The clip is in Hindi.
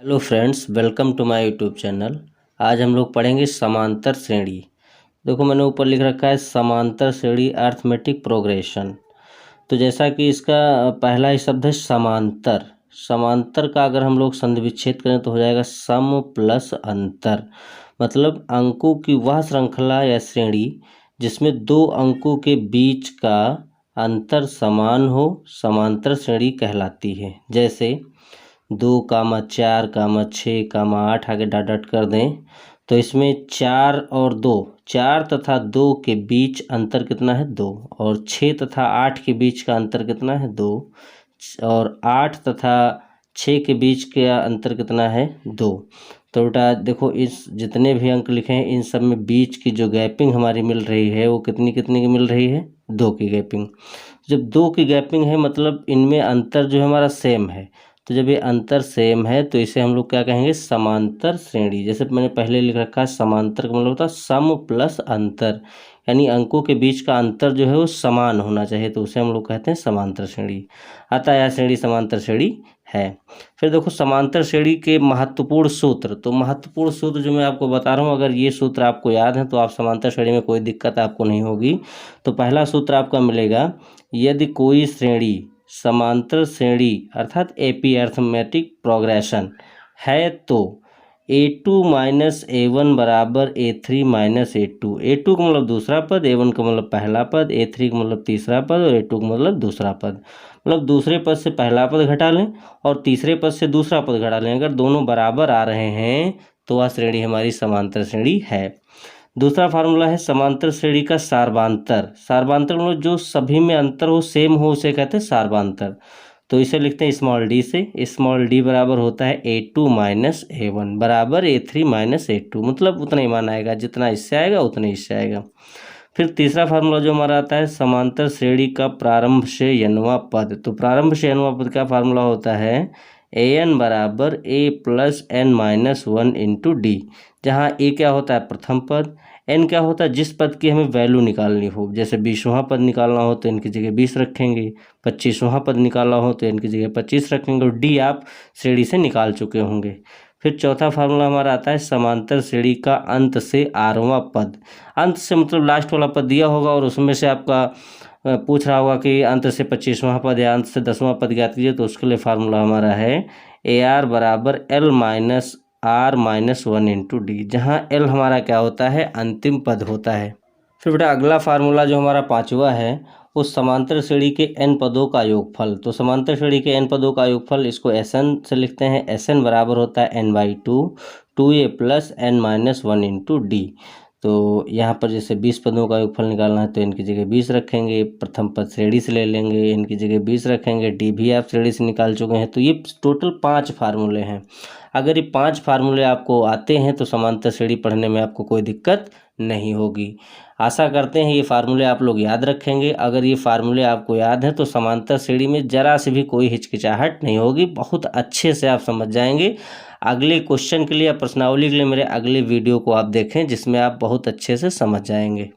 Hello friends, welcome to my YouTube channel. आज हम लोग पढ़ेंगे समांतर श्रेणी। देखो मैंने ऊपर लिख रखा है समांतर श्रेणी अर्थमेटिक प्रोग्रेशन। तो जैसा कि इसका पहला ही शब्द है समांतर। समांतर का अगर हम लोग संधि विच्छेद करें तो हो जाएगा सम प्लस अंतर। मतलब अंकों की वह श्रृंखला या श्रेणी जिसमें दो अंकों के बीच का अंतर समान हो, समांतर श्रेणी कहलाती है। जैसे 2, 4, 6, 8 आगे डॉट डॉट कर दें तो इसमें 4 और 2, 4 तथा 2 के बीच अंतर कितना है 2, और 6 तथा 8 के बीच का अंतर कितना है 2, और 8 तथा 6 के बीच का अंतर कितना है 2। तो बेटा देखो इस जितने भी अंक लिखे हैं इन सब में बीच की जो गैपिंग हमारी मिल रही है वो कितनी कितनी की मिल रही है 2 की गैपिंग। जब 2 की गैपिंग है मतलब इनमें अंतर जो है हमारा सेम है। तो जब ये अंतर सेम है तो इसे हम लोग क्या कहेंगे समांतर श्रेणी। जैसे मैंने पहले लिख रखा है समांतर का मतलब होता है सम प्लस अंतर, यानी अंकों के बीच का अंतर जो है वो समान होना चाहिए, तो उसे हम लोग कहते हैं समांतर श्रेणी। अतः यह श्रेणी समांतर श्रेणी है। फिर देखो समांतर श्रेणी के महत्वपूर्ण सूत्र। तो महत्वपूर्ण सूत्र जो मैं आपको बता रहा हूँ, अगर ये सूत्र आपको याद है तो आप समांतर श्रेणी में कोई दिक्कत आपको नहीं होगी। तो पहला सूत्र आपका मिलेगा, यदि कोई श्रेणी समांतर श्रेणी अर्थात एपी अर्थमेटिक प्रोग्रेशन है तो A2 माइनस A1 बराबर A3 माइनस A2। A2 का मतलब दूसरा पद, A1 का मतलब पहला पद, A3 का मतलब तीसरा पद और A2 का मतलब दूसरा पद। मतलब दूसरे पद से पहला पद घटा लें और तीसरे पद से दूसरा पद घटा लें। अगर दोनों बराबर आ रहे हैं तो वह श्रेणी हमारी समांतर श्रेणी है। दूसरा फार्मूला है समांतर श्रेणी का सार्वंतर। सार्वंतर मतलब जो सभी में अंतर हो, सेम हो, उसे कहते हैं सार्वंतर। तो इसे लिखते हैं स्मॉल डी से। स्मॉल डी बराबर होता है A2 माइनस A1 बराबर A3 माइनस A2। मतलब उतना ही मान आएगा, जितना इससे आएगा उतना ही इससे आएगा। फिर तीसरा फार्मूला जो हमारा आता है समांतर श्रेणी का प्रारंभ से n वां पद। तो प्रारंभ से n वां पद का फार्मूला होता है an बराबर a plus N minus 1 into D, जहाँ a क्या होता है प्रथम पद, n क्या होता है जिस पद की हमें वैल्यू निकालनी हो। जैसे 20वां पद निकालना हो तो n की जगह 20 रखेंगे, 25वां पद निकालना हो तो n की जगह 25 रखेंगे, और d आप श्रेणी से निकाल चुके होंगे। फिर चौथा फार्मूला हमारा आता है समांतर श्रेणी का अंत से r वां पद। अंत से मतलब लास्ट वाला पद दिया होगा और उसमें से आपका पूछ रहा होगा कि अंत से 25वां पद या अंत से 10वां पद ज्ञात कीजिए, तो उसके लिए फार्मूला हमारा है AR बराबर L minus R minus 1 into D, जहाँ L हमारा क्या होता है अंतिम पद होता है। फिर बेटा अगला फार्मूला जो हमारा पांचवा है उस समांतर श्रेणी के n पदों का योगफल। तो समांतर श्रेणी के n पदों का योगफल इसको Sn से लिखते हैं। Sn बराबर होता है n/2 2a plus n minus 1 into D. तो यहाँ पर जैसे 20 पदों का योगफल निकालना है तो n की जगह 20 रखेंगे, प्रथम पद श्रेणी से ले लेंगे, n की जगह 20 रखेंगे, डी भी आप श्रेणी से निकाल चुके हैं। तो ये टोटल 5 फार्मूले हैं। अगर ये 5 फार्मूले आपको आते हैं तो समांतर श्रेणी पढ़ने में आपको कोई दिक्कत नहीं होगी। आशा करते हैं ये फार्मूले आप लोग याद रखेंगे। अगर ये फार्मूले आपको याद हैं तो समांतर श्रेणी में जरा से भी कोई हिचकिचाहट नहीं होगी, बहुत अच्छे से आप समझ जाएंगे। अगले क्वेश्चन के लिए या प्रश्नावली के लिए मेरे अगले वीडियो को आप देखें जिसमें आप बहुत अच्छे से समझ जाएंगे।